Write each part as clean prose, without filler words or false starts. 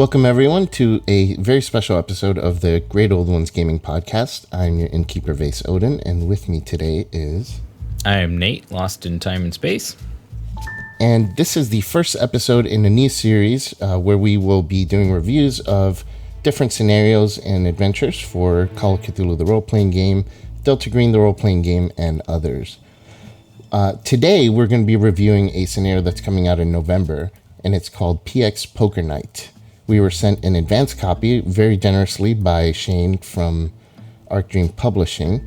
Welcome, everyone, to a very special episode of the Great Old Ones Gaming Podcast. I'm your innkeeper, Vase Odin, and with me today is... I am Nate, lost in time and space. And this is the first episode in a new series where we will be doing reviews of different scenarios and adventures for Call of Cthulhu, the role-playing game, Delta Green, the role-playing game, and others. Today, we're going to be reviewing a scenario that's coming out in November, and it's called PX Poker Night. We were sent an advance copy very generously by Shane from Arc Dream Publishing,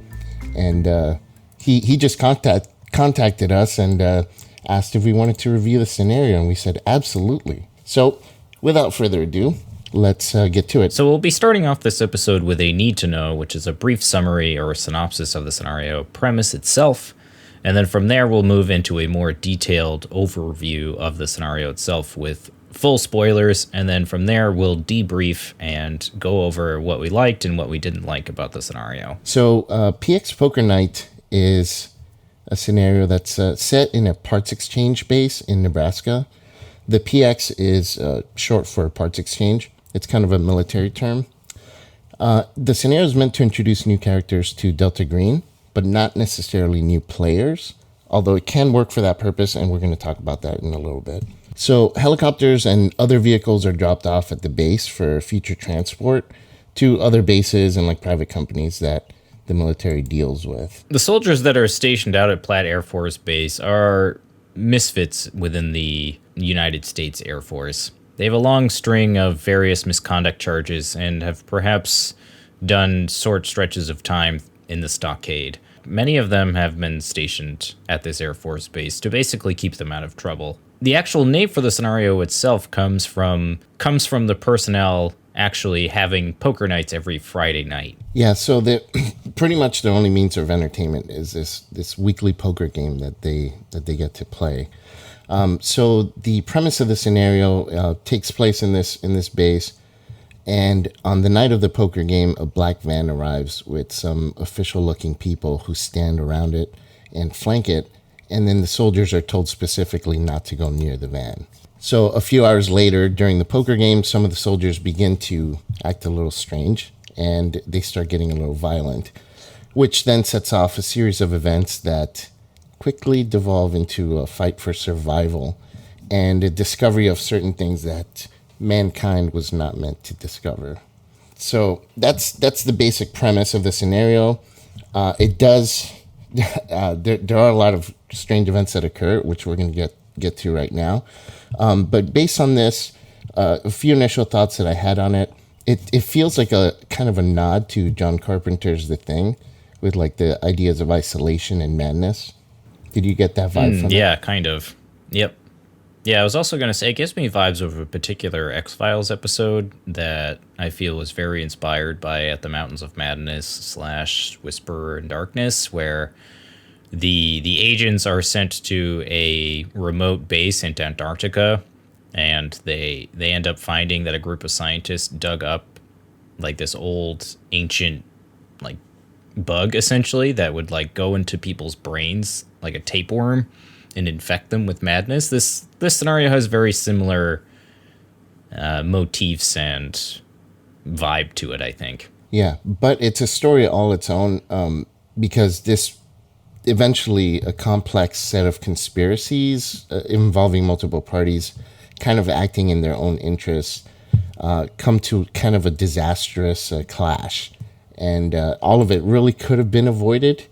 and he just contacted us and asked if we wanted to review the scenario, and we said absolutely. So, without further ado, let's get to it. So we'll be starting off this episode with a need to know, which is a brief summary or a synopsis of the scenario premise itself, and then from there we'll move into a more detailed overview of the scenario itself with full spoilers, and then from there we'll debrief and go over what we liked and what we didn't like about the scenario. So PX Poker Night is a scenario that's set in a parts exchange base in Nebraska. The PX is short for parts exchange. It's kind of a military term. The scenario is meant to introduce new characters to Delta Green, but not necessarily new players, although it can work for that purpose, and we're going to talk about that in a little bit. So helicopters and other vehicles are dropped off at the base for future transport to other bases and like private companies that the military deals with. The soldiers that are stationed out at Platt Air Force Base are misfits within the United States Air Force. They have a long string of various misconduct charges and have perhaps done short stretches of time in the stockade. Many of them have been stationed at this Air Force base to basically keep them out of trouble. The actual name for the scenario itself comes from the personnel actually having poker nights every Friday night. Yeah, so pretty much the only means of entertainment is this weekly poker game that they get to play. So the premise of the scenario takes place in this base, and on the night of the poker game, a black van arrives with some official-looking people who stand around it and flank it, and then the soldiers are told specifically not to go near the van. So a few hours later, during the poker game, some of the soldiers begin to act a little strange, and they start getting a little violent, which then sets off a series of events that quickly devolve into a fight for survival and a discovery of certain things that mankind was not meant to discover. So that's the basic premise of the scenario. It does... there are a lot of strange events that occur, which we're going to get to right now. But based on this, a few initial thoughts that I had on it, it feels like a kind of a nod to John Carpenter's The Thing, with like the ideas of isolation and madness. Did you get that vibe from it? Yeah, kind of. Yep. Yeah, I was also going to say, it gives me vibes of a particular X-Files episode that I feel was very inspired by At the Mountains of Madness / Whisper in Darkness, where the agents are sent to a remote base in Antarctica, and they end up finding that a group of scientists dug up like this old ancient like bug, essentially, that would like go into people's brains like a tapeworm and infect them with madness. This scenario has very similar motifs and vibe to it, I think. Yeah, but it's a story all its own, because this eventually a complex set of conspiracies involving multiple parties kind of acting in their own interests come to kind of a disastrous clash. And all of it really could have been avoided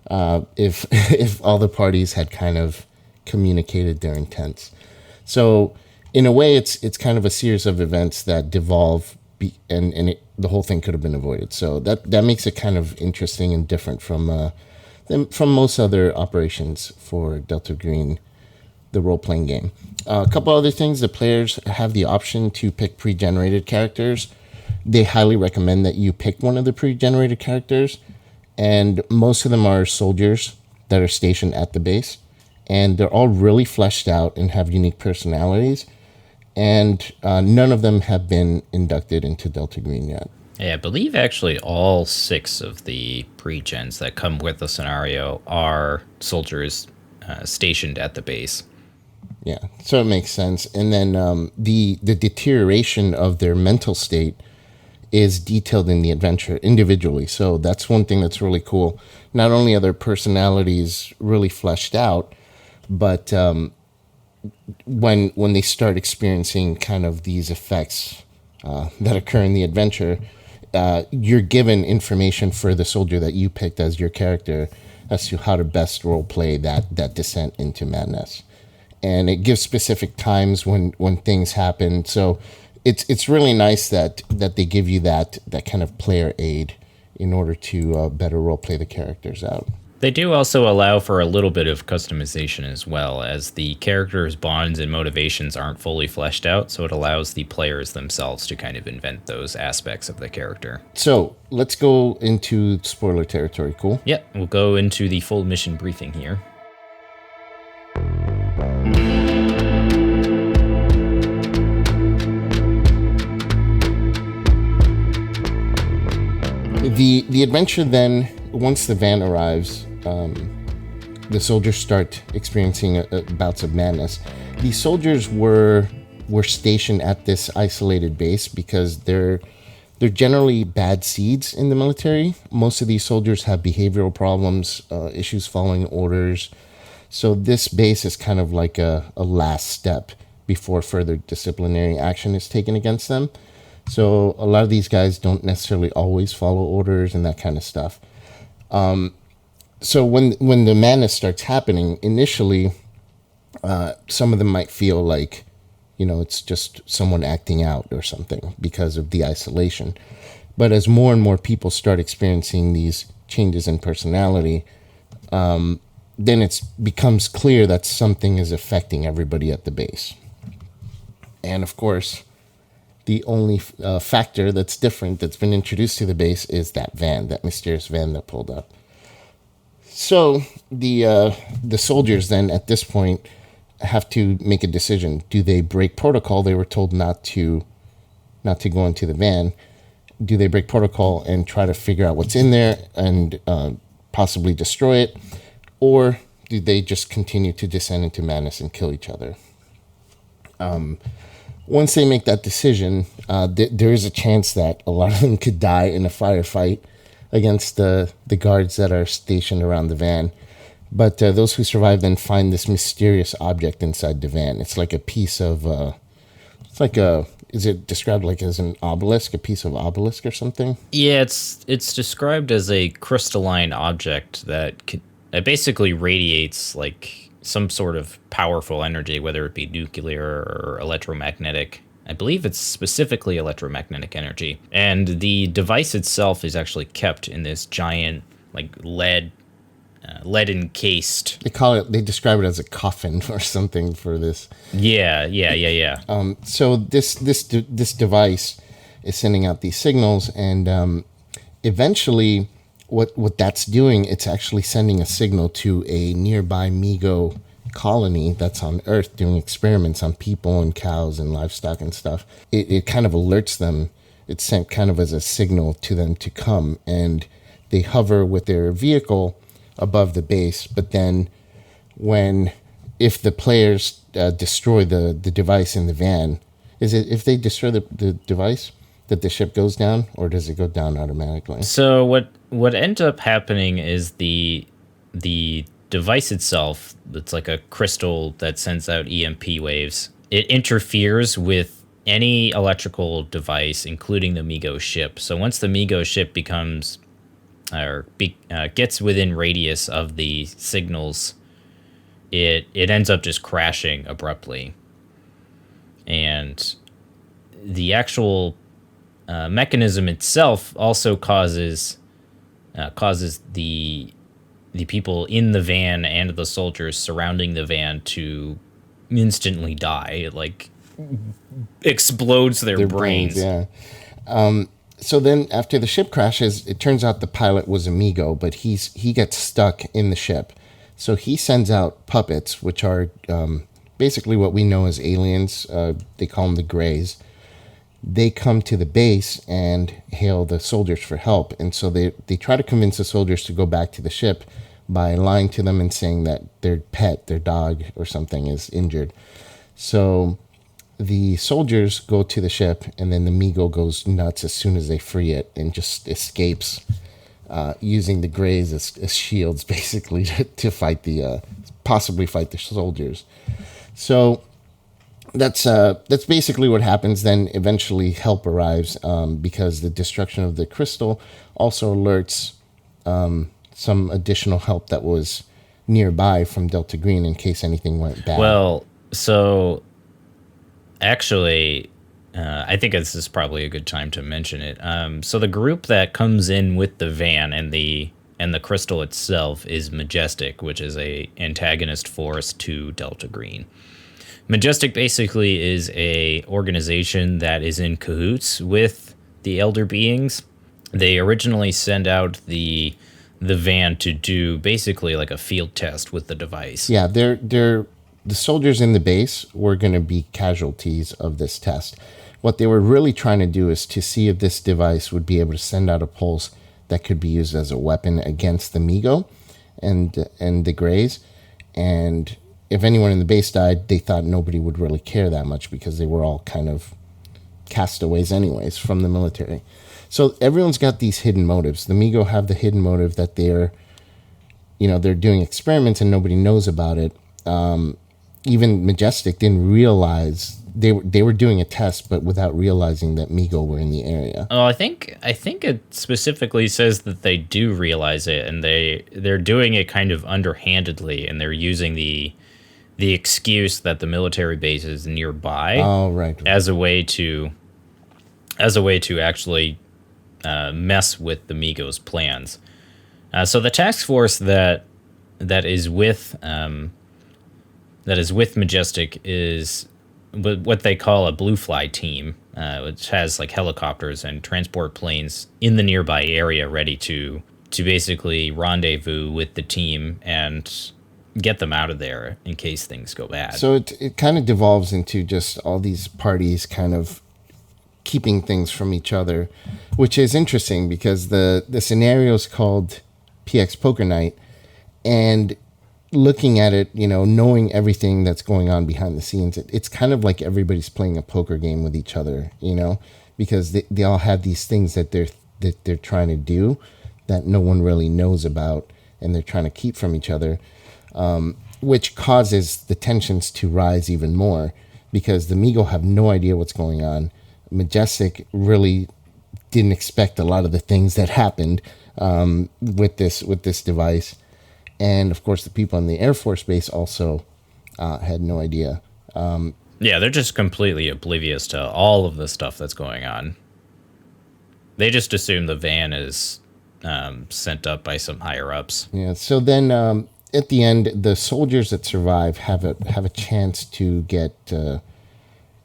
if all the parties had kind of communicated their intents. So in a way, it's kind of a series of events that devolve, the whole thing could have been avoided. So that makes it kind of interesting and different from most other operations for Delta Green, the role-playing game. A couple other things: the players have the option to pick pre-generated characters. They highly recommend that you pick one of the pre-generated characters, and most of them are soldiers that are stationed at the base, and they're all really fleshed out and have unique personalities, and none of them have been inducted into Delta Green yet. Yeah, I believe actually all 6 of the pre-gens that come with the scenario are soldiers stationed at the base. Yeah, so it makes sense. And then the deterioration of their mental state is detailed in the adventure individually. So that's one thing that's really cool. Not only are their personalities really fleshed out, but when they start experiencing kind of these effects that occur in the adventure, you're given information for the soldier that you picked as your character as to how to best role play that descent into madness. And it gives specific times when things happen. So it's really nice that they give you that kind of player aid in order to better role play the characters out. They do also allow for a little bit of customization as well, as the characters' bonds and motivations aren't fully fleshed out, so it allows the players themselves to kind of invent those aspects of the character. So let's go into spoiler territory. Cool? Yeah, we'll go into the full mission briefing here. The adventure then, once the van arrives, the soldiers start experiencing bouts of madness. These soldiers were stationed at this isolated base because they're generally bad seeds in the military. Most of these soldiers have behavioral problems, issues following orders. So this base is kind of like a last step before further disciplinary action is taken against them. So a lot of these guys don't necessarily always follow orders and that kind of stuff. So when the madness starts happening, initially, some of them might feel like, it's just someone acting out or something because of the isolation. But as more and more people start experiencing these changes in personality, then it becomes clear that something is affecting everybody at the base. And of course, the only factor that's different that's been introduced to the base is that mysterious van that pulled up. So the soldiers then at this point have to make a decision. Do they break protocol? They were told not to go into the van. Do they break protocol and try to figure out what's in there and possibly destroy it? Or do they just continue to descend into madness and kill each other? Once they make that decision, there is a chance that a lot of them could die in a firefight against the guards that are stationed around the van. But those who survive then find this mysterious object inside the van. It's like a piece of, is it described like as an obelisk, a piece of obelisk or something? Yeah, it's described as a crystalline object that basically radiates like some sort of powerful energy, whether it be nuclear or electromagnetic. I believe it's specifically electromagnetic energy. And the device itself is actually kept in this giant, like, lead encased. They describe it as a coffin or something for this. Yeah. So this device is sending out these signals, and eventually what that's doing, it's actually sending a signal to a nearby Migo colony that's on Earth doing experiments on people and cows and livestock and stuff. It kind of alerts them. It's sent kind of as a signal to them to come, and they hover with their vehicle above the base. But then if the players destroy the device in the van, is it if they destroy the device that the ship goes down, or does it go down automatically? So what ends up happening is the device itself, that's like a crystal that sends out EMP waves. It interferes with any electrical device, including the Migo ship. So once the Migo ship gets within radius of the signals, it ends up just crashing abruptly. And the actual mechanism itself also causes the people in the van and the soldiers surrounding the van to instantly die. It like explodes their brains. Yeah. So then after the ship crashes, it turns out the pilot was Amigo, but he gets stuck in the ship. So he sends out puppets, which are basically what we know as aliens. They call them the Greys. They come to the base and hail the soldiers for help. And so they try to convince the soldiers to go back to the ship, by lying to them and saying that their pet, their dog or something, is injured. So the soldiers go to the ship, and then the Migo goes nuts as soon as they free it and just escapes, using the Greys as shields, basically, to fight possibly fight the soldiers. So that's basically what happens. Then eventually help arrives, because the destruction of the crystal also alerts some additional help that was nearby from Delta Green in case anything went bad. Well, so actually, I think this is probably a good time to mention it. So the group that comes in with the van and the crystal itself is Majestic, which is a antagonist force to Delta Green. Majestic basically is a organization that is in cahoots with the Elder Beings. They originally send out the van to do basically like a field test with the device. Yeah, the soldiers in the base were going to be casualties of this test. What they were really trying to do is to see if this device would be able to send out a pulse that could be used as a weapon against the Migo and the Greys. And if anyone in the base died, they thought nobody would really care that much because they were all kind of castaways anyways from the military. So everyone's got these hidden motives. The Migo have the hidden motive that they're doing experiments and nobody knows about it. Even Majestic didn't realize they were doing a test, but without realizing that Migo were in the area. Oh, I think it specifically says that they do realize it, and they're doing it kind of underhandedly, and they're using the excuse that the military base is nearby. Oh, right. As a way to actually mess with the Migos' plans. So the task force that is with Majestic is what they call a Blue Fly team, which has like helicopters and transport planes in the nearby area ready to basically rendezvous with the team and get them out of there in case things go bad. So it kind of devolves into just all these parties kind of keeping things from each other, which is interesting because the scenario is called PX Poker Night, and looking at it, knowing everything that's going on behind the scenes, it's kind of like everybody's playing a poker game with each other, because they all have these things that they're trying to do that no one really knows about, and they're trying to keep from each other, which causes the tensions to rise even more because the Migo have no idea what's going on. Majestic really didn't expect a lot of the things that happened with this device. And, of course, the people in the Air Force Base also had no idea. Yeah, they're just completely oblivious to all of the stuff that's going on. They just assume the van is sent up by some higher-ups. Yeah, so then at the end, the soldiers that survive have a chance to get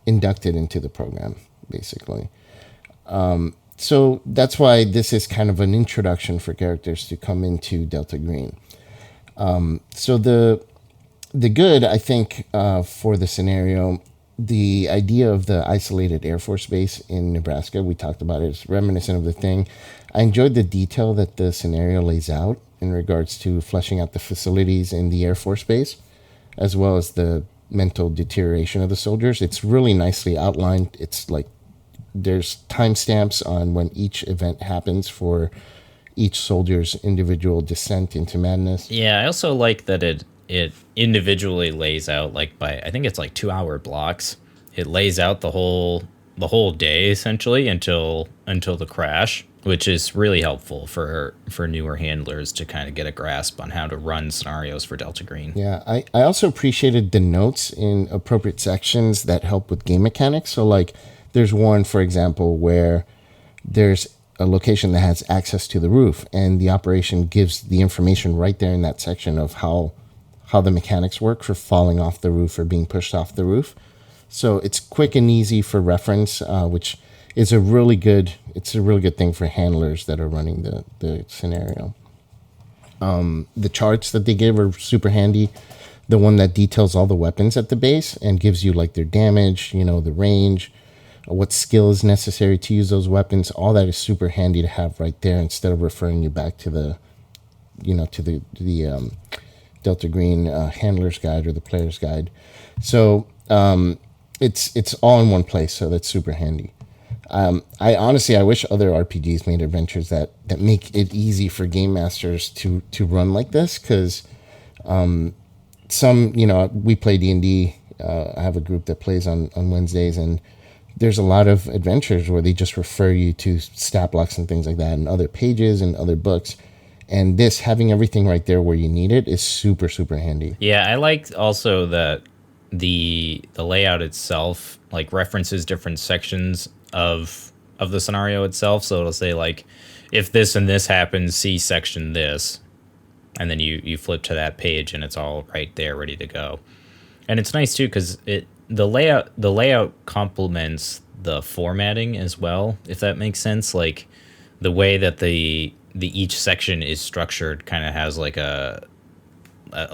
inducted into the program, basically. So that's why this is kind of an introduction for characters to come into Delta Green. So the good, I think, for the scenario, the idea of the isolated Air Force Base in Nebraska, we talked about it, is reminiscent of the thing. I enjoyed the detail that the scenario lays out in regards to fleshing out the facilities in the Air Force Base, as well as the mental deterioration of the soldiers. It's really nicely outlined. It's like there's timestamps on when each event happens for each soldier's individual descent into madness. Yeah, I also like that it individually lays out I think it's like 2-hour blocks. It lays out the whole day essentially until the crash, which is really helpful for newer handlers to kind of get a grasp on how to run scenarios for Delta Green. Yeah, I also appreciated the notes in appropriate sections that help with game mechanics. So like there's one, for example, where there's a location that has access to the roof, and the operation gives the information right there in that section of how the mechanics work for falling off the roof or being pushed off the roof. So it's quick and easy for reference, which is a really good thing for handlers that are running the scenario. The charts that they give are super handy. The one that details all the weapons at the base and gives you like their damage, the range, what skill is necessary to use those weapons. All that is super handy to have right there instead of referring you back to to the Delta Green handler's guide or the player's guide. So it's all in one place, so that's super handy. I wish other RPGs made adventures that make it easy for game masters to run like this, because we play D&D. I have a group that plays on Wednesdays, and there's a lot of adventures where they just refer you to stat blocks and things like that and other pages and other books. And this, having everything right there where you need it, is super, super handy. Yeah, I like also that the layout itself like references different sections of the scenario itself. So it'll say like, if this and this happens, see section this, and then you flip to that page and it's all right there, ready to go. And it's nice too because the layout complements the formatting as well, if that makes sense. Like the way that the each section is structured kind of has like a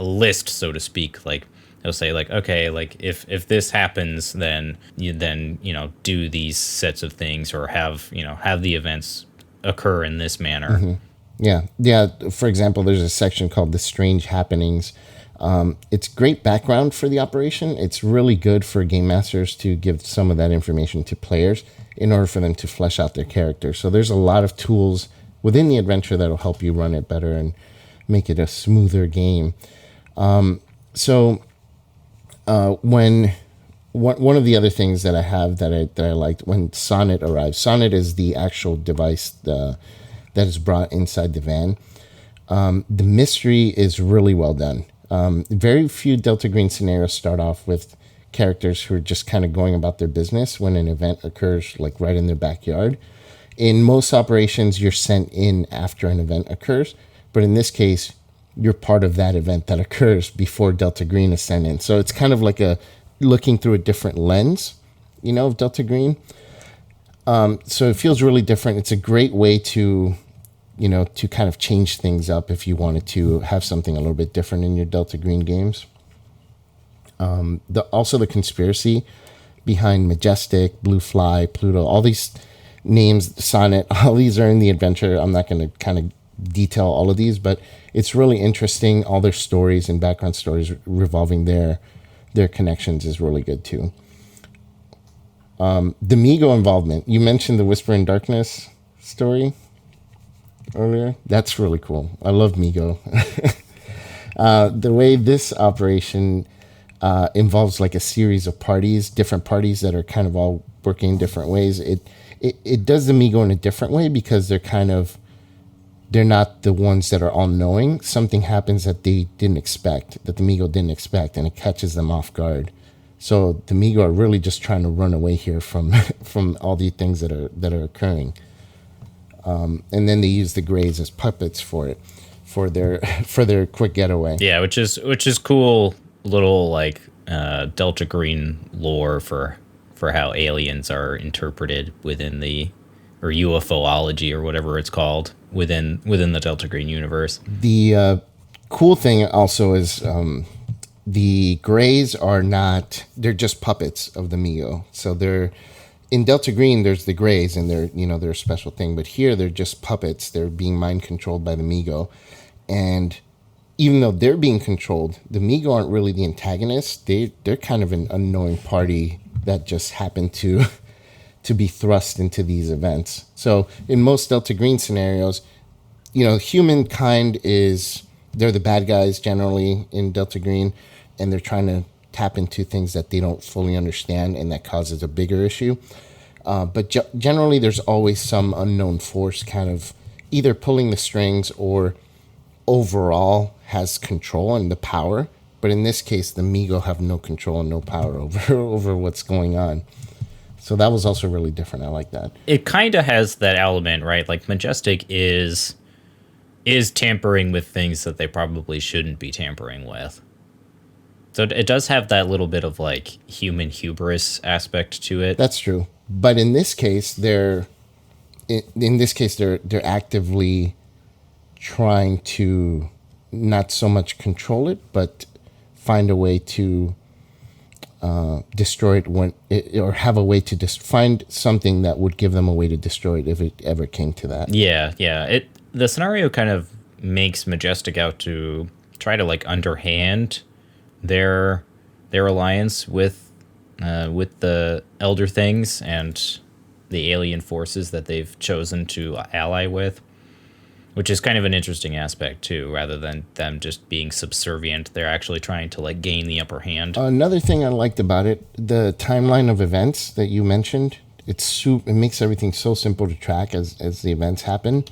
list, so to speak. Like it'll say like, okay, like if this happens, then you do these sets of things, or have the events occur in this manner. Mm-hmm. Yeah. For example, there's a section called the Strange Happenings. It's great background for the operation. It's really good for game masters to give some of that information to players in order for them to flesh out their character. So there's a lot of tools within the adventure that'll help you run it better and make it a smoother game. When one of the other things that I have that I liked when Sonnet arrived. Sonnet is the actual device that is brought inside the van. The mystery is really well done. Very few Delta Green scenarios start off with characters who are just kind of going about their business when an event occurs, like right in their backyard. In most operations, you're sent in after an event occurs, but in this case, you're part of that event that occurs before Delta Green is sent in. So it's kind of like looking through a different lens, of Delta Green. So it feels really different. It's a great way to kind of change things up if you wanted to have something a little bit different in your Delta Green games. Also the conspiracy behind Majestic, Blue Fly, Pluto, all these names, Sonnet, all these are in the adventure. I'm not going to kind of detail all of these, but it's really interesting. All their stories and background stories revolving their connections is really good too. The Migo involvement. You mentioned the Whisper in Darkness story earlier. That's really cool. I love Migo. The way this operation involves like a series of parties, different parties that are kind of all working in different ways. It does the Migo in a different way because they're not the ones that are all knowing. Something happens that they didn't expect, that the Migo didn't expect, and it catches them off guard. So the Migo are really just trying to run away here from all the things that are occurring. And then they use the Greys as puppets for their quick getaway. Yeah, which is cool. Little like Delta Green lore for how aliens are interpreted within or UFOlogy or whatever it's called within the Delta Green universe. The cool thing also is the Greys they're just puppets of the Migo. So they're in Delta Green, there's the Greys and they're a special thing, but here they're just puppets. They're being mind controlled by the Migo. And even though they're being controlled, the Migo aren't really the antagonists. They're kind of an unknowing party that just happened to be thrust into these events. So in most Delta Green scenarios, humankind they're the bad guys generally in Delta Green, and they're trying to tap into things that they don't fully understand, and that causes a bigger issue. But generally, there's always some unknown force kind of either pulling the strings or overall has control and the power. But in this case, the Migo have no control and no power over what's going on. So that was also really different. I like that. It kind of has that element, right? Like Majestic is tampering with things that they probably shouldn't be tampering with. So it does have that little bit of like human hubris aspect to it. That's true. But in this case, they're actively trying to not so much control it, but find a way to destroy it or have a way to find something that would give them a way to destroy it if it ever came to that. Yeah. The scenario kind of makes Majestic out to try to like underhand their alliance with the Elder Things and the alien forces that they've chosen to ally with, which is kind of an interesting aspect too. Rather than them just being subservient, they're actually trying to like gain the upper hand. Another thing I liked about it, the timeline of events that you mentioned, it makes everything so simple to track as the events happen.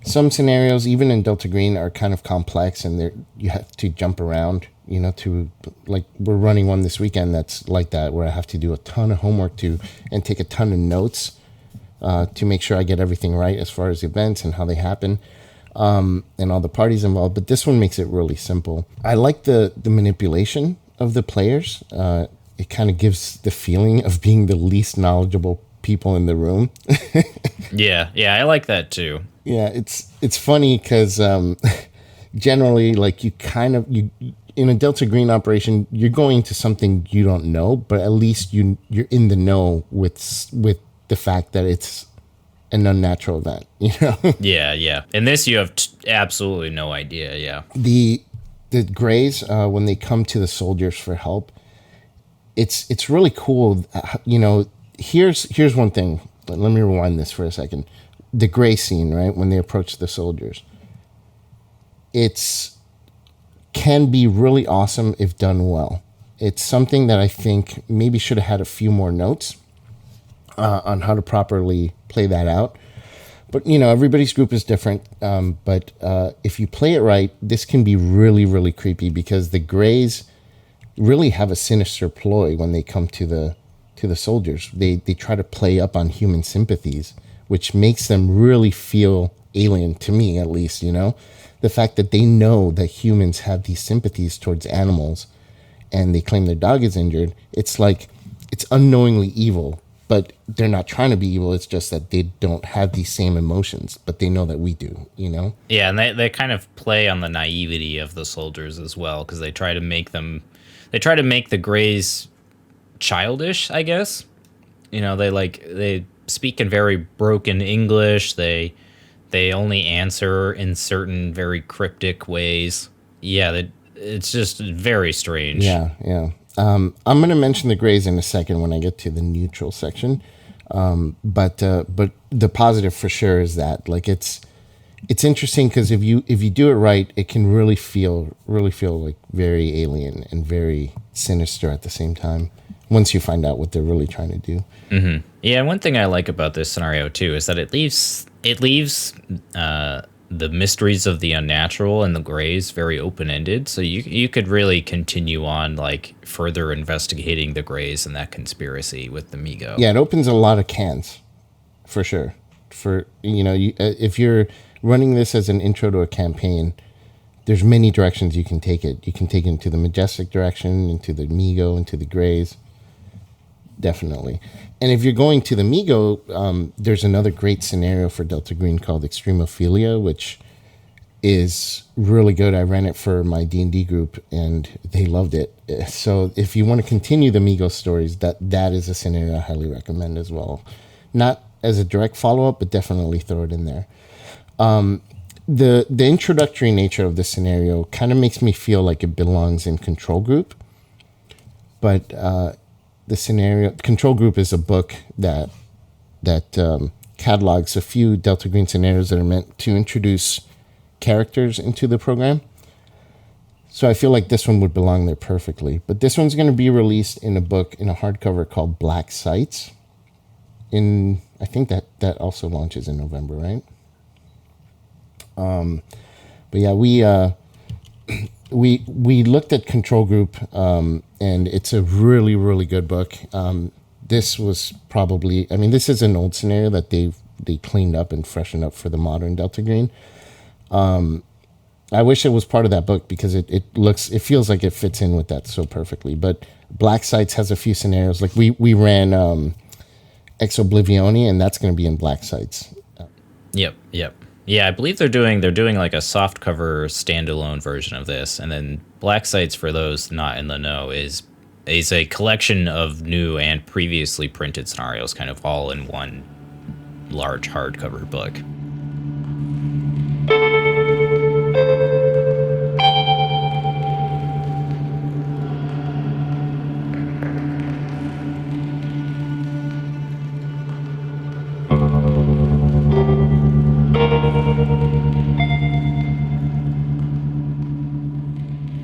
Some scenarios, even in Delta Green, are kind of complex, and you have to jump around. To like we're running one this weekend that's like that, where I have to do a ton of homework and take a ton of notes to make sure I get everything right as far as events and how they happen, and all the parties involved. But this one makes it really simple. I like the manipulation of the players. It kind of gives the feeling of being the least knowledgeable people in the room. Yeah, I like that too. Yeah, it's funny because generally, like you in a Delta Green operation, you're going to something you don't know, but at least you're in the know with the fact that it's an unnatural event. Yeah. In this, you have absolutely no idea. Yeah. The Greys, when they come to the soldiers for help, it's really cool. Here's one thing. Let me rewind this for a second. The Grey scene, right, when they approach the soldiers, can be really awesome if done well. It's something that I think maybe should have had a few more notes on how to properly play that out. But, everybody's group is different. But if you play it right, this can be really, really creepy because the Greys really have a sinister ploy when they come to the soldiers. They try to play up on human sympathies, which makes them really feel alien, to me at least, The fact that they know that humans have these sympathies towards animals and they claim their dog is injured, it's like it's unknowingly evil, but they're not trying to be evil. It's just that they don't have these same emotions, but they know that we do, Yeah, and they kind of play on the naivety of the soldiers as well, because they try to make the Greys childish, I guess. They speak in very broken English. They only answer in certain very cryptic ways. Yeah, it's just very strange. Yeah. I'm going to mention the Greys in a second when I get to the neutral section. But the positive for sure is that like it's interesting because if you do it right, it can really feel like very alien and very sinister at the same time. Once you find out what they're really trying to do. Mm-hmm. Yeah, and one thing I like about this scenario too is that it leaves the mysteries of the unnatural and the Greys very open-ended. So you could really continue on like further investigating the Greys and that conspiracy with the Migo. Yeah, it opens a lot of cans, for sure. If you're running this as an intro to a campaign, there's many directions you can take it. You can take it into the Majestic direction, into the Migo, into the Greys. Definitely. And if you're going to the Migo, there's another great scenario for Delta Green called Extremophilia, which is really good. I ran it for my D&D group, and they loved it. So if you want to continue the Migo stories, that is a scenario I highly recommend as well. Not as a direct follow-up, but definitely throw it in there. The introductory nature of this scenario kind of makes me feel like it belongs in Control Group, but the scenario Control Group is a book that catalogs a few Delta Green scenarios that are meant to introduce characters into the program. So I feel like this one would belong there perfectly. But this one's going to be released in a book in a hardcover called Black Sites. I think that also launches in November, right? But yeah, we looked at Control Group, and it's a really, really good book. This was probably, this is an old scenario that they cleaned up and freshened up for the modern Delta Green. I wish it was part of that book because it feels like it fits in with that so perfectly. But Black Sites has a few scenarios. Like we ran Ex Oblivione, and that's going to be in Black Sites. Yep. Yeah, I believe they're doing like a softcover standalone version of this, and then Black Sites, for those not in the know, is a collection of new and previously printed scenarios, kind of all in one large hardcover book.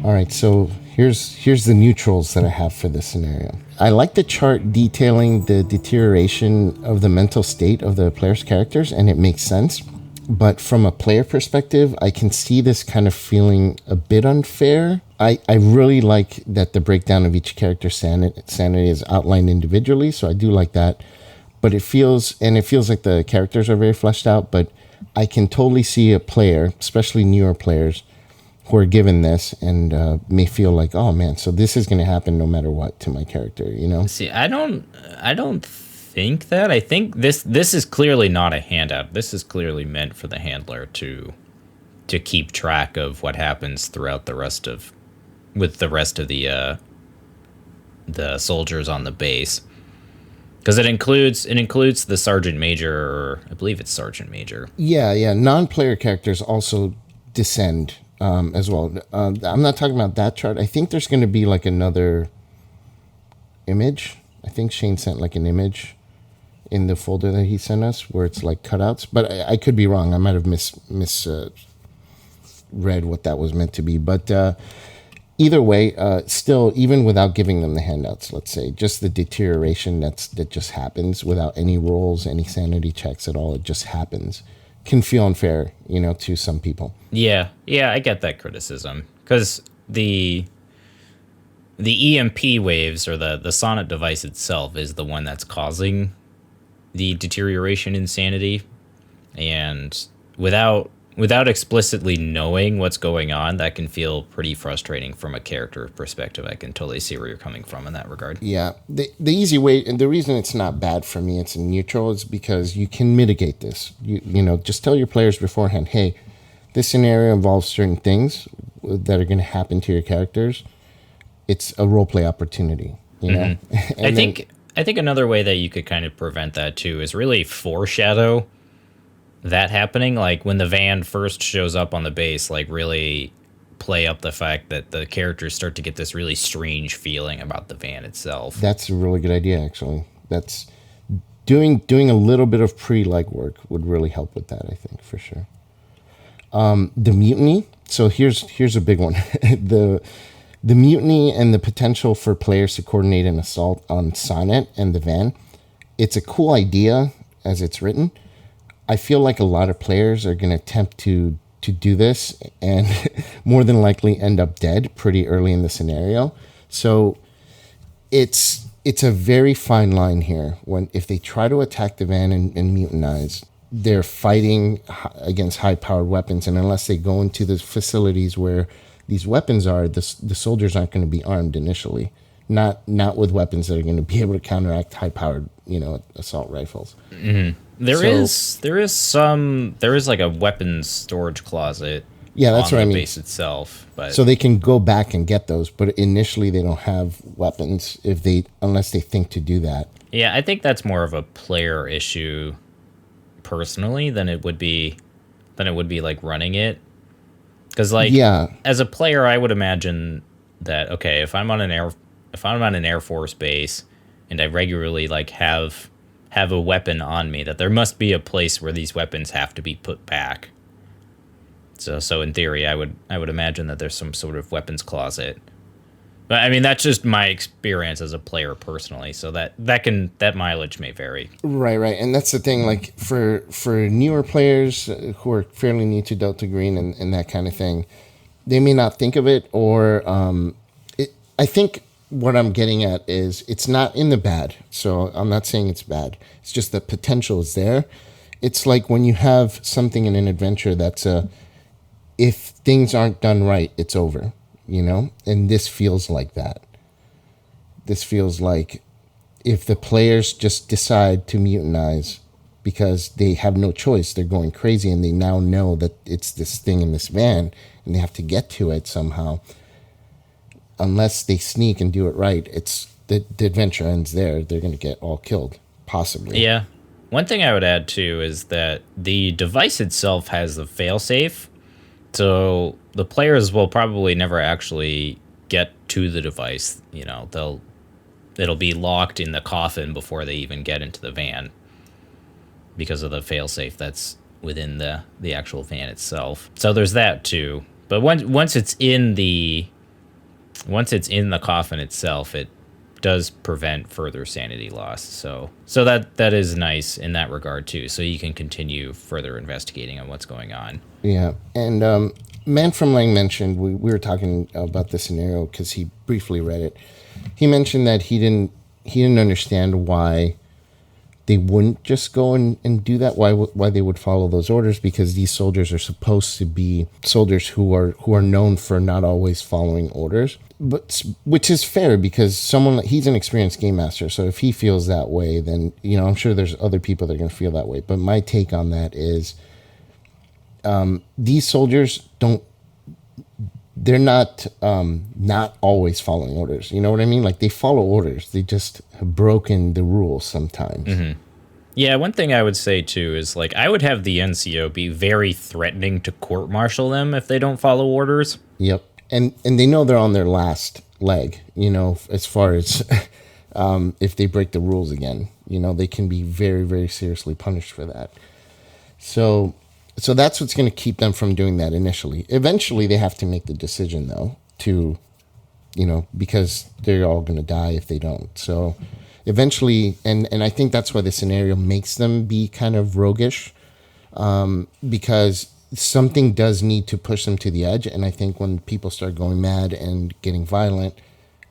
All right, so here's the neutrals that I have for this scenario. I like the chart detailing the deterioration of the mental state of the player's characters, and it makes sense. But from a player perspective, I can see this kind of feeling a bit unfair. I really like that the breakdown of each character's sanity is outlined individually, so I do like that. But it feels like the characters are very fleshed out, but I can totally see a player, especially newer players, who are given this and may feel like, oh man, so this is going to happen no matter what to my character, you know? See, I don't think that. I think this is clearly not a handout. This is clearly meant for the handler to keep track of what happens throughout the rest of the soldiers on the base. Because it includes the sergeant major, or I believe it's sergeant major. Yeah. Non-player characters also descend as well. I'm not talking about that chart. I think there's going to be like another image. I think Shane sent like an image in the folder that he sent us where it's like cutouts. But I could be wrong. I might have misread what that was meant to be. But either way, still, even without giving them the handouts, let's say, just the deterioration that just happens without any rolls, any sanity checks at all, it just happens, can feel unfair, to some people. Yeah, I get that criticism. Because the EMP waves, or the sonnet device itself, is the one that's causing the deterioration in sanity. And without explicitly knowing what's going on, that can feel pretty frustrating from a character perspective. I can totally see where you're coming from in that regard. Yeah. The easy way, and the reason it's not bad for me, it's neutral, is because you can mitigate this. Just tell your players beforehand, hey, this scenario involves certain things that are going to happen to your characters. It's a roleplay opportunity, Mm-hmm. I think another way that you could kind of prevent that too is really foreshadow that happening. Like when the van first shows up on the base, like really play up the fact that the characters start to get this really strange feeling about the van itself. That's a really good idea, actually. That's doing a little bit of pre-legwork would really help with that, I think, for sure. The mutiny. So here's a big one. The mutiny and the potential for players to coordinate an assault on Sonnet and the van. It's a cool idea as it's written. I feel like a lot of players are going to attempt to do this and more than likely end up dead pretty early in the scenario. So it's a very fine line here. If they try to attack the van and mutinize, they're fighting against high-powered weapons, and unless they go into the facilities where these weapons are, the soldiers aren't going to be armed initially. Not with weapons that are going to be able to counteract high-powered, assault rifles. Mm-hmm. There is like a weapons storage closet. Yeah, that's what I mean. The base itself, but so they can go back and get those, but initially they don't have weapons unless they think to do that. Yeah, I think that's more of a player issue, personally, than it would be like running it. Because as a player, I would imagine that if I'm on an Air Force base and I regularly have a weapon on me, that there must be a place where these weapons have to be put back. So in theory, I would imagine that there's some sort of weapons closet. But I mean, that's just my experience as a player personally. So that mileage may vary. Right, and that's the thing. Like for newer players who are fairly new to Delta Green and that kind of thing, they may not think of it, or I think what I'm getting at is it's not in the bad. So I'm not saying it's bad. It's just the potential is there. It's like when you have something in an adventure that's if things aren't done right, it's over. And this feels like that. This feels like if the players just decide to mutinize because they have no choice, they're going crazy, and they now know that it's this thing in this van and they have to get to it somehow. Unless they sneak and do it right, it's the adventure ends there. They're going to get all killed, possibly. Yeah. One thing I would add too is that the device itself has the failsafe. So the players will probably never actually get to the device. It'll be locked in the coffin before they even get into the van because of the failsafe that's within the actual van itself. So there's that too. But once it's in the once it's in the coffin itself, it does prevent further sanity loss. So that is nice in that regard too. So you can continue further investigating on what's going on. Yeah, and Man from Lang mentioned we were talking about this scenario because he briefly read it. He mentioned that he didn't understand why they wouldn't just go and do that. Why they would follow those orders, because these soldiers are supposed to be soldiers who are known for not always following orders. But which is fair, because he's an experienced game master. So if he feels that way, then I'm sure there's other people that are going to feel that way. But my take on that is, these soldiers they're not always following orders. You know what I mean? Like, they follow orders. They just have broken the rules sometimes. Mm-hmm. Yeah, one thing I would say too is, like, I would have the NCO be very threatening to court-martial them if they don't follow orders. Yep. And they know they're on their last leg, as far as if they break the rules again. They can be very, very seriously punished for that. So that's what's going to keep them from doing that initially. Eventually, they have to make the decision, though, because they're all going to die if they don't. So eventually, and I think that's why the scenario makes them be kind of roguish, because something does need to push them to the edge. And I think when people start going mad and getting violent,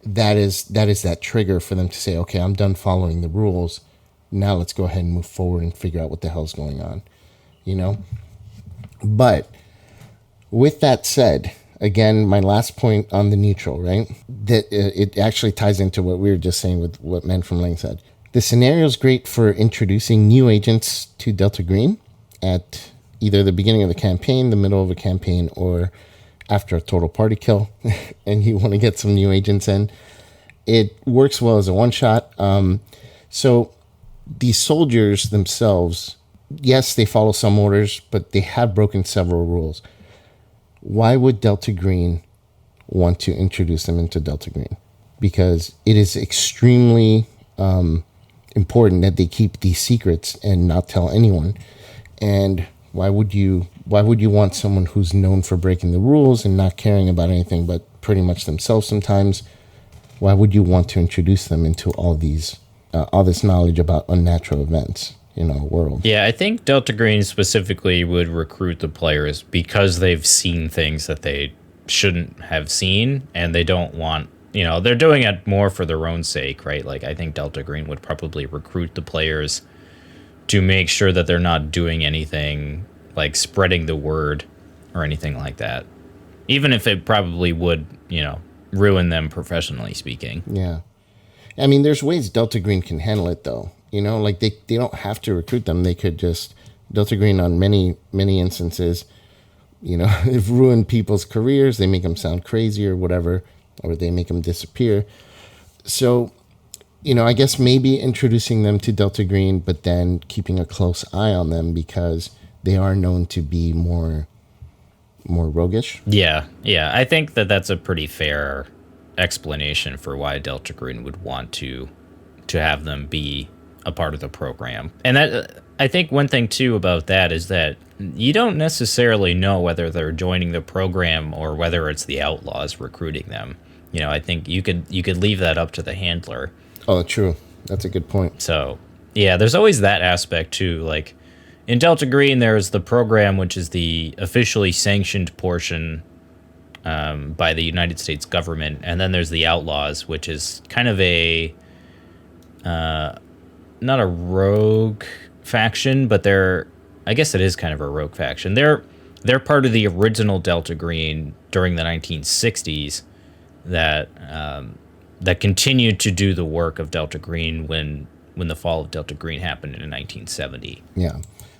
that is that trigger for them to say, okay, I'm done following the rules. Now let's go ahead and move forward and figure out what the hell's going on, But with that said, again, my last point on the neutral, right? That it actually ties into what we were just saying with what Man from Lang said. The scenario is great for introducing new agents to Delta Green at either the beginning of the campaign, the middle of a campaign, or after a total party kill, and you want to get some new agents in. It works well as a one-shot. So these soldiers themselves, yes, they follow some orders, but they have broken several rules. Why would Delta Green want to introduce them into Delta Green? Because it is extremely important that they keep these secrets and not tell anyone. And why would you want someone who's known for breaking the rules and not caring about anything but pretty much themselves sometimes? Why would you want to introduce them into all this knowledge about unnatural events in our world? Yeah, I think Delta Green specifically would recruit the players because they've seen things that they shouldn't have seen, and they don't want, they're doing it more for their own sake, right? Like, I think Delta Green would probably recruit the players to make sure that they're not doing anything like spreading the word or anything like that. Even if it probably would, ruin them professionally speaking. Yeah. I mean, there's ways Delta Green can handle it, though. Like they don't have to recruit them. They could just, Delta Green on many, many instances, they've ruined people's careers. They make them sound crazy or whatever, or they make them disappear. So, I guess maybe introducing them to Delta Green, but then keeping a close eye on them because they are known to be more roguish. Yeah. I think that's a pretty fair explanation for why Delta Green would want to have them be a part of the program. And that, I think one thing too about that is that you don't necessarily know whether they're joining the program or whether it's the outlaws recruiting them. I think you could leave that up to the handler. Oh, true. That's a good point. So, yeah, there's always that aspect too. Like in Delta Green, there's the program, which is the officially sanctioned portion by the United States government, and then there's the outlaws, which is kind of a not a rogue faction, but I guess it is kind of a rogue faction. They're part of the original Delta Green during the 1960s that continued to do the work of Delta Green when the fall of Delta Green happened in 1970. Yeah.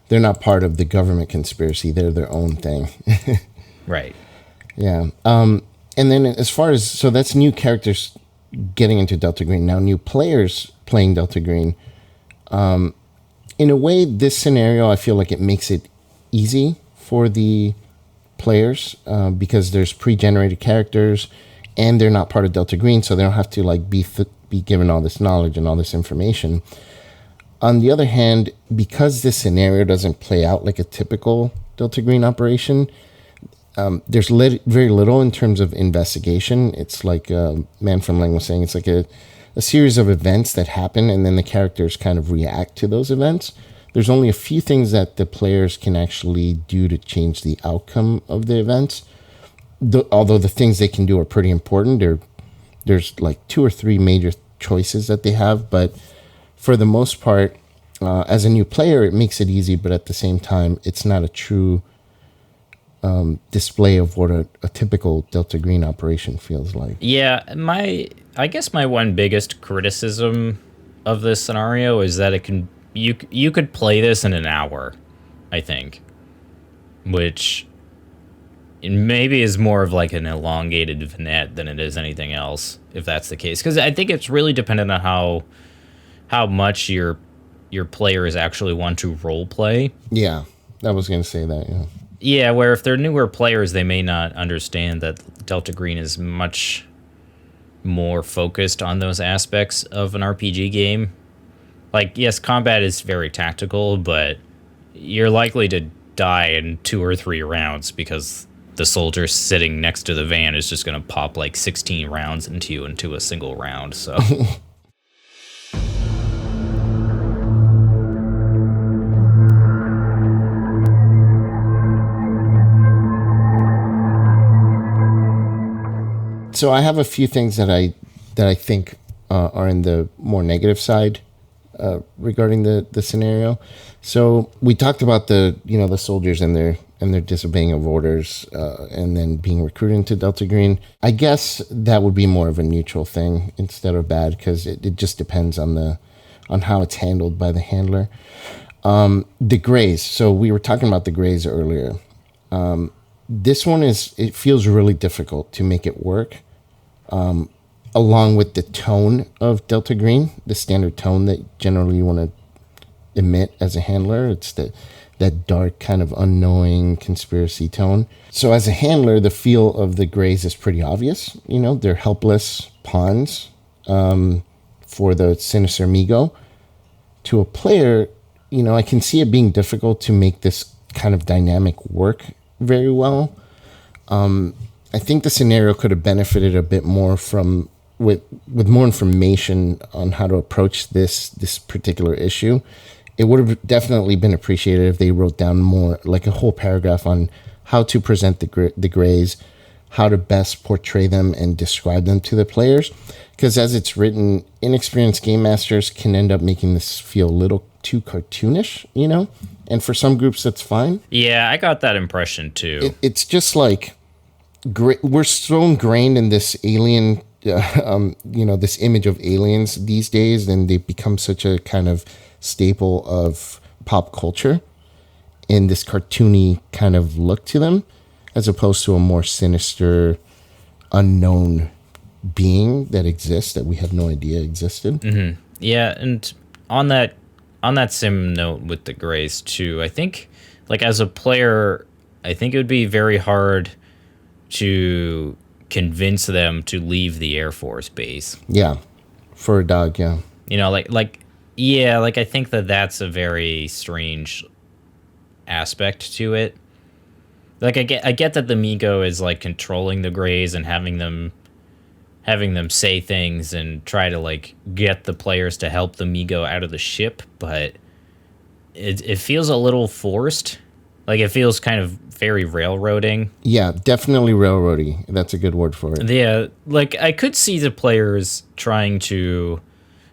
They're not part of the government conspiracy. They're their own thing. Right. Yeah. And then as far as, so that's new characters getting into Delta Green. Now, new players playing Delta Green. In a way, this scenario, I feel like it makes it easy for the players because there's pre-generated characters and they're not part of Delta Green, so they don't have to like be given all this knowledge and all this information. On the other hand, because this scenario doesn't play out like a typical Delta Green operation, There's very little in terms of investigation. It's like Man from Lang was saying, it's like a series of events that happen, and then the characters kind of react to those events. There's only a few things that the players can actually do to change the outcome of the events. Although the things they can do are pretty important. There's like 2 or 3 major choices that they have, but for the most part, as a new player, it makes it easy, but at the same time, it's not a true display of what a typical Delta Green operation feels like. Yeah, I guess my one biggest criticism of this scenario is that you could play this in an hour, I think, which maybe is more of like an elongated vignette than it is anything else, if that's the case. Because I think it's really dependent on how much your players actually want to role play. Yeah, I was going to say that, yeah. Yeah, where if they're newer players, they may not understand that Delta Green is much more focused on those aspects of an RPG game. Like, yes, combat is very tactical, but you're likely to die in 2 or 3 rounds because the soldier sitting next to the van is just going to pop like 16 rounds into you into a single round, so... So I have a few things that I think are in the more negative side regarding the scenario. So we talked about the soldiers and their disobeying of orders and then being recruited into Delta Green. I guess that would be more of a neutral thing instead of bad, because it just depends on how it's handled by the handler. The Greys. So we were talking about the Greys earlier. This one it feels really difficult to make it work. Along with the tone of Delta Green, the standard tone that generally you want to emit as a handler. It's that dark kind of unknowing conspiracy tone. So as a handler, the feel of the Greys is pretty obvious. They're helpless pawns for the sinister Migo. To a player, I can see it being difficult to make this kind of dynamic work very well. I think the scenario could have benefited a bit more with more information on how to approach this particular issue. It would have definitely been appreciated if they wrote down more, like a whole paragraph on how to present the Greys, how to best portray them and describe them to the players. Because as it's written, inexperienced game masters can end up making this feel a little too cartoonish, And for some groups, that's fine. Yeah, I got that impression too. It's just like we're so ingrained in this alien, this image of aliens these days, and they become such a kind of staple of pop culture in this cartoony kind of look to them, as opposed to a more sinister, unknown being that exists that we have no idea existed. Mm-hmm. Yeah, and on that same note with the Greys too, I think, like, as a player, I think it would be very hard to convince them to leave the Air Force base. Yeah, for a dog, yeah. I think that's a very strange aspect to it. Like, I get that the Migo is like controlling the Greys and having them say things and try to like get the players to help the Migo out of the ship, but it feels a little forced. Like, it feels kind of very railroading. Yeah, definitely railroady. That's a good word for it. Yeah, like, I could see the players trying to,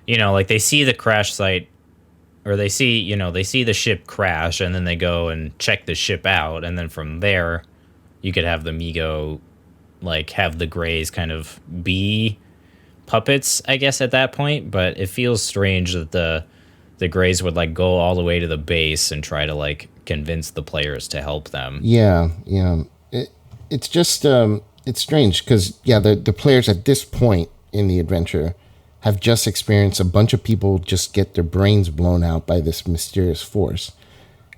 like, they see the crash site, or they see the ship crash, and then they go and check the ship out, and then from there, you could have the Migo, like, have the Greys kind of be puppets, I guess, at that point. But it feels strange that the Greys would, like, go all the way to the base and try to, like, convince the players to help them. Yeah. It's just it's strange because the players at this point in the adventure have just experienced a bunch of people just get their brains blown out by this mysterious force,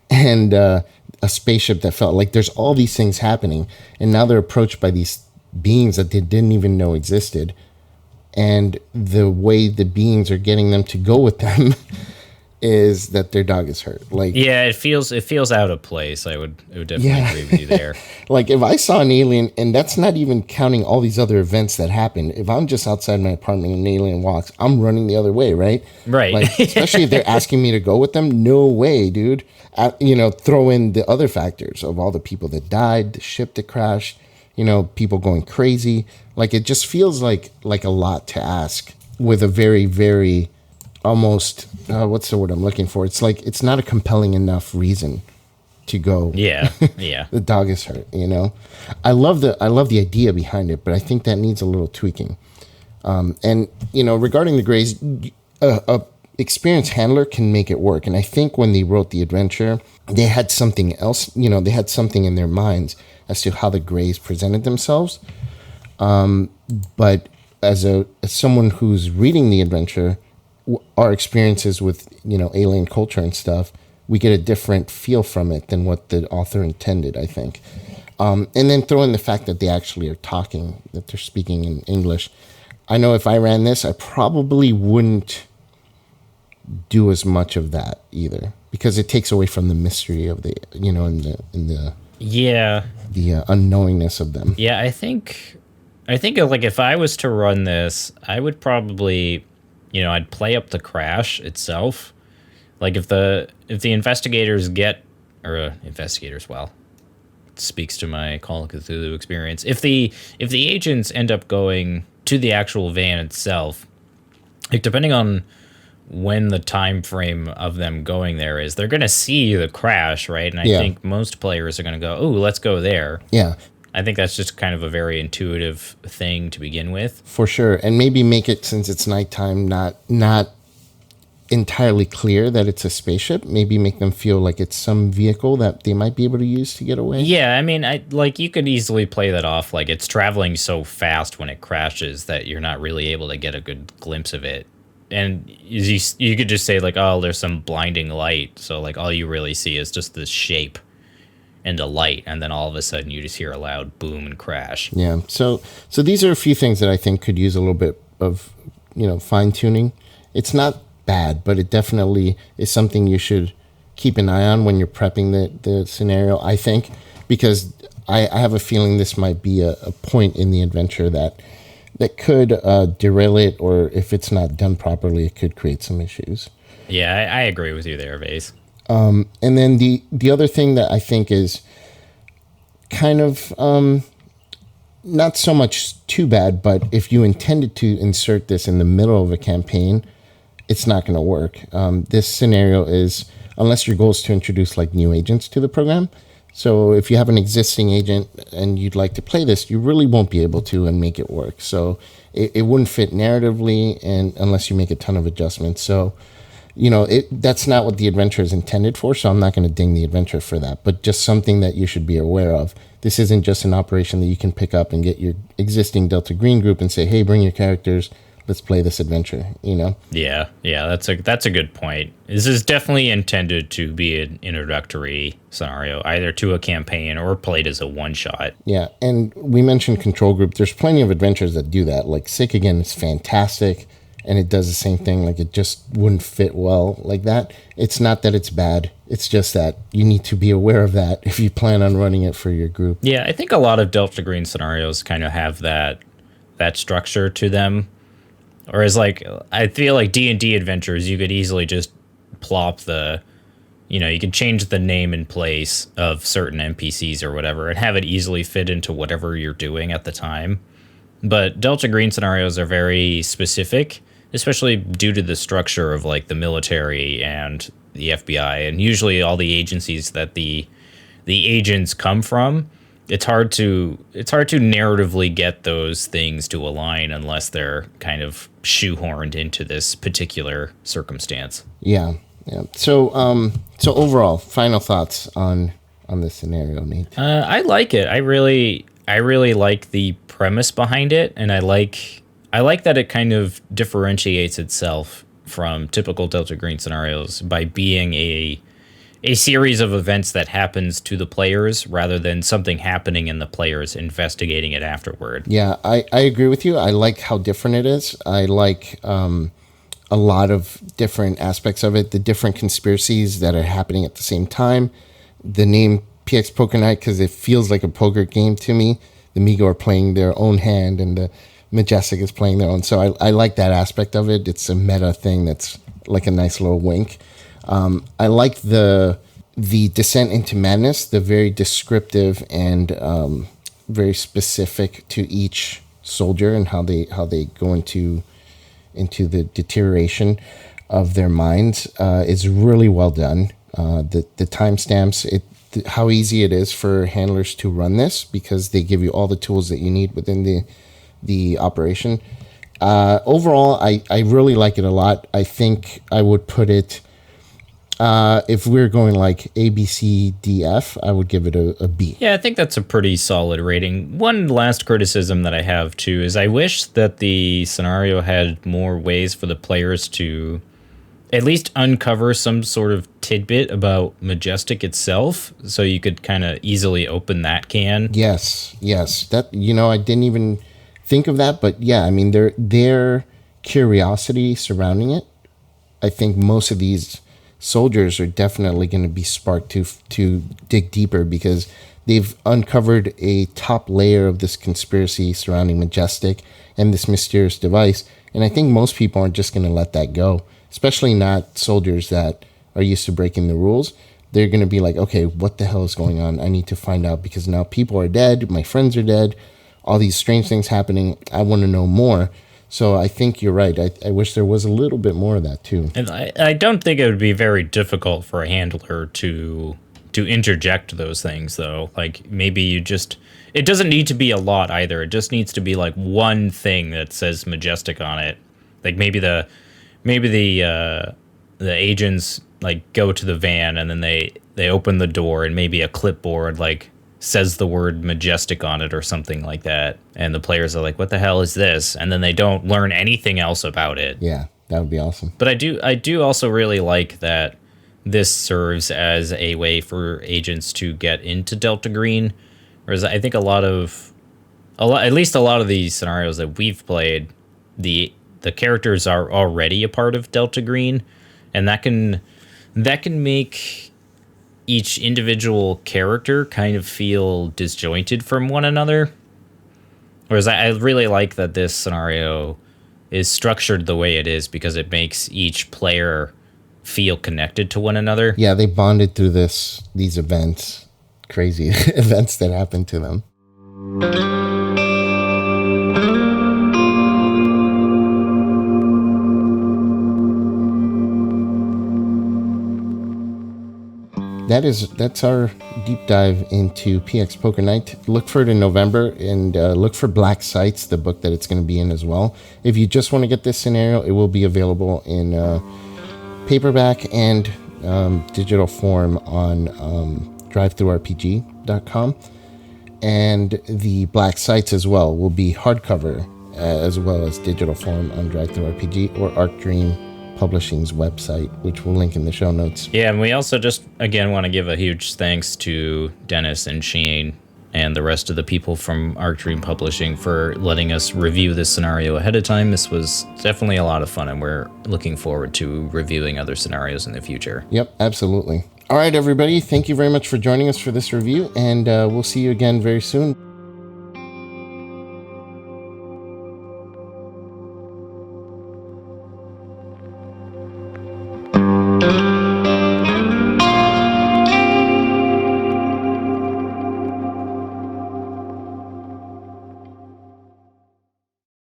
and a spaceship that felt like there's all these things happening, and now they're approached by these beings that they didn't even know existed, and the way the beings are getting them to go with them is that their dog is hurt. Like, Yeah, it feels out of place. I would definitely agree with you there. like if I saw an alien, and that's not even counting all these other events that happen. If I'm just outside my apartment and an alien walks, I'm running the other way, right? Right. Like, especially if they're asking me to go with them. No way, dude. Throw in the other factors of all the people that died, the ship that crashed, people going crazy. Like, it just feels like a lot to ask with a very, very almost, what's the word I'm looking for? It's like, it's not a compelling enough reason to go. Yeah. Yeah. The dog is hurt, I love the idea behind it, but I think that needs a little tweaking. And regarding the Greys, a experienced handler can make it work. And I think when they wrote the adventure, they had something else, they had something in their minds as to how the Greys presented themselves. But as someone who's reading the adventure, our experiences with alien culture and stuff, we get a different feel from it than what the author intended, I think. And then throw in the fact that they actually are talking, that they're speaking in English. I know if I ran this, I probably wouldn't do as much of that either, because it takes away from the mystery of the Yeah. the unknowingness of them. Yeah, I think like if I was to run this, I would probably, I'd play up the crash itself. Like if the investigators it speaks to my Call of Cthulhu experience. If the agents end up going to the actual van itself, like depending on when the time frame of them going there is, they're going to see the crash, right? And I think most players are going to go, "Oh, let's go there." Yeah. I think that's just kind of a very intuitive thing to begin with. For sure. And maybe make it, since it's nighttime, not entirely clear that it's a spaceship. Maybe make them feel like it's some vehicle that they might be able to use to get away. Yeah, I mean, you could easily play that off like it's traveling so fast when it crashes that you're not really able to get a good glimpse of it. And you could just say like, oh, there's some blinding light, so like all you really see is just this shape and a light, and then all of a sudden you just hear a loud boom and crash. Yeah. So these are a few things that I think could use a little bit of fine tuning. It's not bad, but it definitely is something you should keep an eye on when you're prepping the scenario, I think, because I have a feeling this might be a point in the adventure that could derail it, or if it's not done properly, it could create some issues. Yeah, I agree with you there, Vase. And then the other thing that I think is kind of not so much too bad, but if you intended to insert this in the middle of a campaign, it's not going to work. This scenario is, unless your goal is to introduce like new agents to the program. So if you have an existing agent and you'd like to play this, you really won't be able to and make it work. So it wouldn't fit narratively, and unless you make a ton of adjustments. So, that's not what the adventure is intended for. So I'm not going to ding the adventure for that, but just something that you should be aware of. This isn't just an operation that you can pick up and get your existing Delta Green group and say, hey, bring your characters. Let's play this adventure, Yeah, that's a good point. This is definitely intended to be an introductory scenario, either to a campaign or played as a one-shot. Yeah, and we mentioned control group. There's plenty of adventures that do that. Like Sick Again is fantastic, and it does the same thing. Like, it just wouldn't fit well like that. It's not that it's bad. It's just that you need to be aware of that if you plan on running it for your group. Yeah, I think a lot of Delta Green scenarios kind of have that structure to them. Whereas, like, I feel like D&D adventures, you could easily just plop you could change the name and place of certain NPCs or whatever and have it easily fit into whatever you're doing at the time. But Delta Green scenarios are very specific, especially due to the structure of, like, the military and the FBI, and usually all the agencies that the agents come from. It's hard to narratively get those things to align unless they're kind of shoehorned into this particular circumstance. Yeah. So overall, final thoughts on this scenario, Nate? I like it. I really like the premise behind it, and I like that it kind of differentiates itself from typical Delta Green scenarios by being a series of events that happens to the players rather than something happening and the players investigating it afterward. Yeah, I agree with you. I like how different it is. I like a lot of different aspects of it, the different conspiracies that are happening at the same time. The name PX Poker Night, because it feels like a poker game to me. The Migo are playing their own hand and the Majestic is playing their own. So I like that aspect of it. It's a meta thing that's like a nice little wink. I like the descent into madness, the very descriptive and very specific to each soldier and how they go into the deterioration of their minds is really well done. The timestamps, how easy it is for handlers to run this because they give you all the tools that you need within the operation. Overall, I really like it a lot. I think I would put it, if we're going like A, B, C, D, F, I would give it a B. Yeah, I think that's a pretty solid rating. One last criticism that I have, too, is I wish that the scenario had more ways for the players to at least uncover some sort of tidbit about Majestic itself, so you could kind of easily open that can. Yes. That, I didn't even think of that, but yeah, I mean, their curiosity surrounding it, I think most of these soldiers are definitely going to be sparked to dig deeper because they've uncovered a top layer of this conspiracy surrounding Majestic and this mysterious device. And I think most people aren't just going to let that go, especially not soldiers that are used to breaking the rules. They're going to be like, okay, what the hell is going on? I need to find out because now people are dead. My friends are dead. All these strange things happening. I want to know more. So I think you're right. I wish there was a little bit more of that too. And I don't think it would be very difficult for a handler to interject those things, though. Like maybe it doesn't need to be a lot either. It just needs to be like one thing that says Majestic on it. Like maybe the agents like go to the van and then they open the door and maybe a clipboard like says the word Majestic on it or something like that, and the players are like, what the hell is this? And then they don't learn anything else about it. Yeah, that would be awesome. But I do also really like that this serves as a way for agents to get into Delta Green, whereas I think at least a lot of these scenarios that we've played, the characters are already a part of Delta Green, and that can make each individual character kind of feel disjointed from one another. Whereas I really like that this scenario is structured the way it is because it makes each player feel connected to one another. Yeah, they bonded through these events, crazy events that happened to them. That's our deep dive into PX Poker Night. Look for it in November and look for Black Sites, the book that it's going to be in as well. If you just want to get this scenario, it will be available in paperback and digital form on drivethroughrpg.com. And the Black Sites as well will be hardcover as well as digital form on DriveThruRPG or Arc Dream Publishing's website, which we'll link in the show notes. Yeah, and we also just, again, want to give a huge thanks to Dennis and Shane and the rest of the people from Arc Dream Publishing for letting us review this scenario ahead of time. This was definitely a lot of fun, and we're looking forward to reviewing other scenarios in the future. Yep, absolutely. All right, everybody, thank you very much for joining us for this review, and we'll see you again very soon.